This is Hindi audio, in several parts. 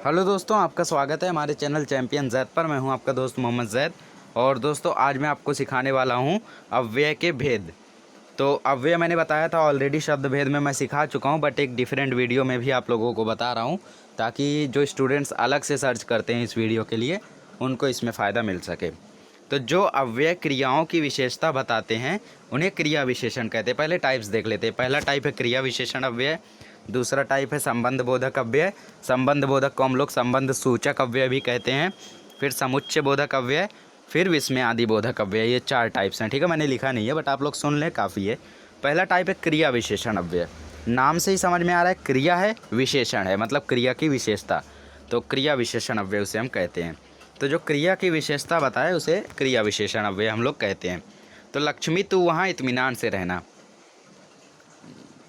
हेलो दोस्तों, आपका स्वागत है हमारे चैनल चैंपियन जैद पर। मैं हूं आपका दोस्त मोहम्मद जैद। और दोस्तों, आज मैं आपको सिखाने वाला हूं अव्यय के भेद। तो अव्यय मैंने बताया था ऑलरेडी, शब्द भेद में मैं सिखा चुका हूं, बट एक डिफरेंट वीडियो में भी आप लोगों को बता रहा हूं, ताकि जो स्टूडेंट्स अलग से सर्च करते हैं इस वीडियो के लिए, उनको इसमें फ़ायदा मिल सके। तो जो अव्यय क्रियाओं की विशेषता बताते हैं उन्हें क्रिया विशेषण कहते हैं। पहले टाइप्स देख लेते हैं। पहला टाइप है क्रिया विशेषण अव्यय। दूसरा टाइप है संबंध बोधक अव्यय। संबंध बोधक को हम लोग संबंध सूचक अव्यय भी कहते हैं। फिर समुच्चय बोधक अव्यय, फिर विस्मयादि बोधक अव्यय। ये 4 टाइप्स हैं। ठीक है, मैंने लिखा नहीं है, बट आप लोग सुन लें, काफ़ी है। पहला टाइप है क्रिया विशेषण अव्यय। नाम से ही समझ में आ रहा है, क्रिया है, विशेषण है, मतलब क्रिया की विशेषता। तो क्रिया विशेषण अव्यय उसे हम कहते हैं। तो जो क्रिया की विशेषता बताए उसे क्रिया विशेषण अव्यय हम लोग कहते हैं। तो लक्ष्मी तू वहाँ इत्मीनान से रहना,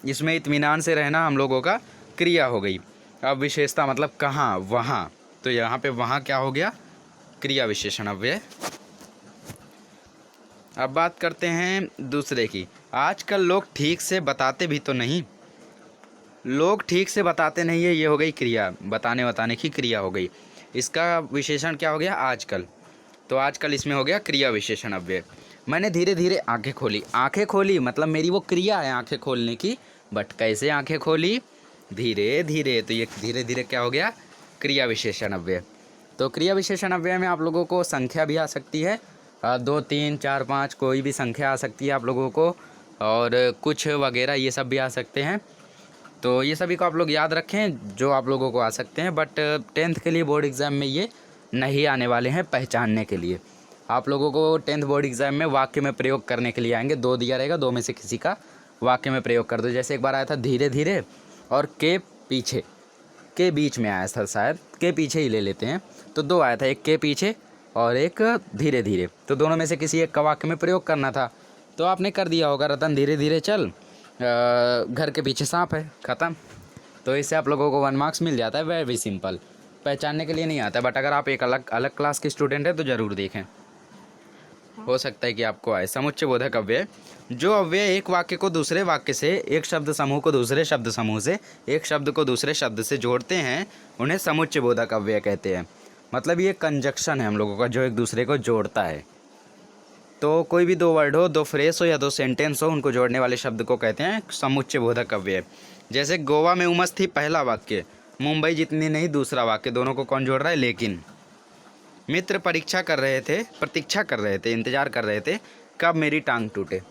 इसमें इत्मीनान से रहना हम लोगों का क्रिया हो गई। अब विशेषता मतलब कहाँ, वहाँ, तो यहाँ पे वहाँ क्या हो गया, क्रिया विशेषण अव्यय। अब बात करते हैं दूसरे की। आजकल लोग ठीक से बताते भी तो नहीं, लोग ठीक से बताते नहीं है, ये हो गई क्रिया, बताने की क्रिया हो गई। इसका विशेषण क्या हो गया, आजकल। तो आजकल इसमें हो गया क्रिया विशेषण अव्यय। मैंने धीरे धीरे आंखें खोली, आंखें खोली मतलब मेरी वो क्रिया है आंखें खोलने की, बट कैसे आंखें खोली, धीरे धीरे। तो ये धीरे धीरे क्या हो गया, क्रिया विशेषण अव्यय। तो क्रिया विशेषण अव्यय में आप लोगों को संख्या भी आ सकती है, 2 3 4 5 कोई भी संख्या आ सकती है आप लोगों को, और कुछ वगैरह ये सब भी आ सकते हैं। तो ये सभी को आप लोग याद रखें जो आप लोगों को आ सकते हैं, बट 10th के लिए बोर्ड एग्ज़ाम में ये नहीं आने वाले हैं। पहचानने के लिए आप लोगों को 10th बोर्ड एग्ज़ाम में वाक्य में प्रयोग करने के लिए आएंगे। 2 दिया रहेगा, 2 में से किसी का वाक्य में प्रयोग कर दो। जैसे एक बार आया था धीरे धीरे और के पीछे, के बीच में आया था, शायद के पीछे ही ले लेते हैं। तो 2 आया था, एक के पीछे और एक धीरे धीरे। तो दोनों में से किसी एक का वाक्य में प्रयोग करना था, तो आपने कर दिया होगा, रतन धीरे धीरे चल, घर के पीछे सांप है, ख़त्म। तो इससे आप लोगों को 1 मार्क्स मिल जाता है। वेरी सिंपल, पहचानने के लिए नहीं आता, बट अगर आप एक अलग क्लास के स्टूडेंट हैं तो ज़रूर देखें, हो सकता है कि आपको आए। समुच्चय बोधक अव्यय, जो अव्यय एक वाक्य को दूसरे वाक्य से, एक शब्द समूह को दूसरे शब्द समूह से, एक शब्द को दूसरे शब्द से जोड़ते हैं उन्हें समुच्चय बोधक अव्यय कहते हैं। मतलब ये कंजक्शन है हम लोगों का जो एक दूसरे को जोड़ता है। तो कोई भी 2 वर्ड हो, 2 फ्रेस हो या 2 सेंटेंस हो, उनको जोड़ने वाले शब्द को कहते हैं समुच्चय बोधक अव्यय। जैसे गोवा में उमस थी, पहला वाक्य, मुंबई जितनी नहीं, दूसरा वाक्य, दोनों को कौन जोड़ रहा है, लेकिन। मित्र प्रतीक्षा कर रहे थे, इंतजार कर रहे थे, कब मेरी टांग टूटे।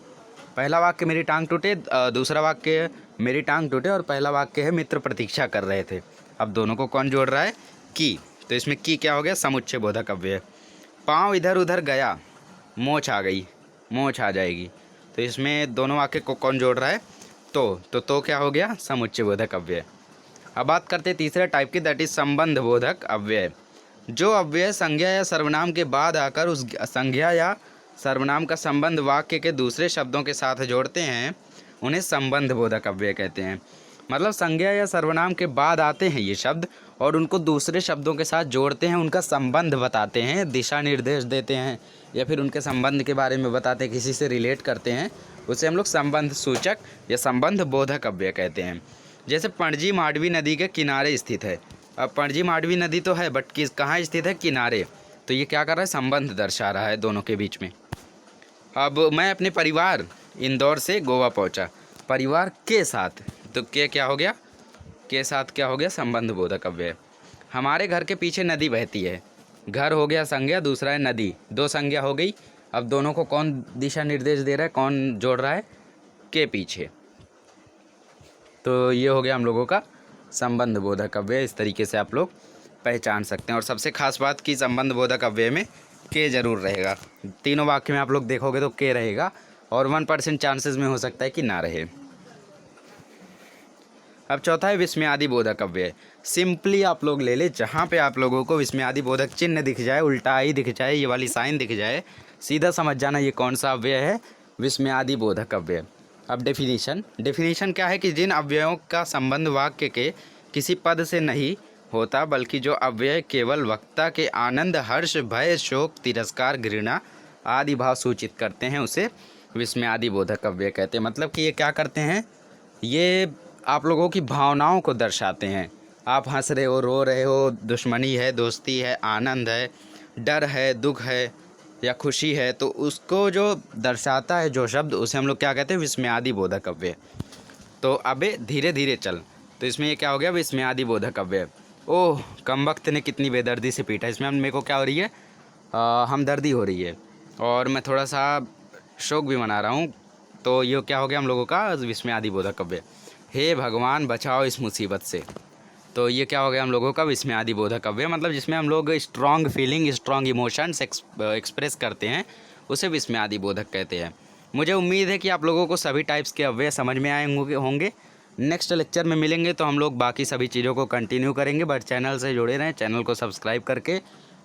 पहला वाक्य मेरी टांग टूटे, दूसरा वाक्य मेरी टांग टूटे, और पहला वाक्य है मित्र प्रतीक्षा कर रहे थे। अब दोनों को कौन जोड़ रहा है, की। तो इसमें की क्या हो गया, समुच्चय बोधक अव्यय। पाँव इधर उधर गया, मोच आ गई, मोच आ जाएगी। तो इसमें दोनों वाक्य को कौन जोड़ रहा है, तो क्या हो गया, समुच्चय बोधक अव्यय। अब बात करते हैं तीसरे टाइप की, दैट इज संबंध बोधक अव्यय। जो अव्यय संज्ञा या सर्वनाम के बाद आकर उस संज्ञा या सर्वनाम का संबंध वाक्य के दूसरे शब्दों के साथ जोड़ते हैं उन्हें संबंध बोधक अव्यय कहते हैं। मतलब संज्ञा या सर्वनाम के बाद आते हैं ये शब्द और उनको दूसरे शब्दों के साथ जोड़ते हैं, उनका संबंध बताते हैं, दिशा निर्देश देते हैं, या फिर उनके संबंध के बारे में बताते हैं, किसी से रिलेट करते हैं, उसे हम लोग संबंध सूचक या संबंध बोधक अव्यय कहते हैं। जैसे पणजी मांडवी नदी के किनारे स्थित है। अब पणजी मांडवी नदी तो है, बट कहाँ स्थित है, किनारे। तो ये क्या कर रहा है, संबंध दर्शा रहा है दोनों के बीच में। अब मैं अपने परिवार इंदौर से गोवा पहुंचा, परिवार के साथ, तो के क्या हो गया, के साथ क्या हो गया, संबंध बोधक अव्यय। हमारे घर के पीछे नदी बहती है, घर हो गया संज्ञा, दूसरा है नदी, 2 संज्ञा हो गई। अब दोनों को कौन दिशा निर्देश दे रहा है, कौन जोड़ रहा है, के पीछे। तो ये हो गया हम लोगों का संबंध बोधक अव्यय। इस तरीके से आप लोग पहचान सकते हैं। और सबसे खास बात कि संबंध बोधक अव्यय में के जरूर रहेगा। तीनों वाक्य में आप लोग देखोगे तो के रहेगा, और 1% चांसेस में हो सकता है कि ना रहे। अब चौथा है विस्मयादि बोधक अव्यय। सिंपली आप लोग ले ले, जहाँ पे आप लोगों को विस्मयादि बोधक चिन्ह दिख जाए, उल्टा आई दिख जाए, ये वाली साइन दिख जाए, सीधा समझ जाना ये कौन सा अव्यय है, विस्मयादि बोधक अव्यय। अब डेफिनेशन क्या है कि जिन अव्ययों का संबंध वाक्य के किसी पद से नहीं होता, बल्कि जो अव्यय केवल वक्ता के आनंद, हर्ष, भय, शोक, तिरस्कार, घृणा आदि भाव सूचित करते हैं, उसे विस्मयादि बोधक अव्यय कहते हैं। मतलब कि ये क्या करते हैं, ये आप लोगों की भावनाओं को दर्शाते हैं, आप हंस रहे हो, रो रहे हो, दुश्मनी है, दोस्ती है, आनंद है, डर है, दुख है या खुशी है, तो उसको जो दर्शाता है जो शब्द, उसे हम लोग क्या कहते हैं? विस्मयादि बोधक अव्यय। तो अबे धीरे धीरे चल, तो इसमें ये क्या हो गया? विस्मयादि बोधक अव्यय। ओह कमबख्त ने कितनी बेदर्दी से पीटा। इसमें मेरे को क्या हो रही है? हमदर्दी हो रही है और मैं थोड़ा सा शोक भी मना रहा हूँ। तो ये क्या हो गया हम लोगों का? विस्मयादि बोधक अव्यय। हे भगवान बचाओ इस मुसीबत से। तो ये क्या हो गया हम लोगों का? विस्मयादि बोधक अव्यय। मतलब जिसमें हम लोग strong feeling, strong emotions express करते हैं, उसे विस्मयादि बोधक कहते हैं। मुझे उम्मीद है कि आप लोगों को सभी टाइप्स के अव्यय समझ में आए होंगे। नेक्स्ट लेक्चर में मिलेंगे तो हम लोग बाकी सभी चीज़ों को कंटिन्यू करेंगे। बट चैनल से जुड़े रहें, चैनल को सब्सक्राइब करके,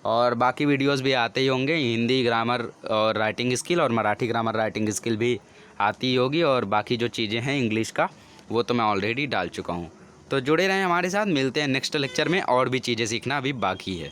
और बाकी वीडियोस भी आते ही होंगे। हिंदी ग्रामर और राइटिंग स्किल और मराठी ग्रामर राइटिंग स्किल भी आती ही होगी, और बाकी जो चीज़ें हैं इंग्लिश का, वो तो मैं ऑलरेडी डाल चुका हूँ। तो जुड़े रहें हमारे साथ, मिलते हैं नेक्स्ट लेक्चर में। और भी चीज़ें सीखना अभी बाकी है।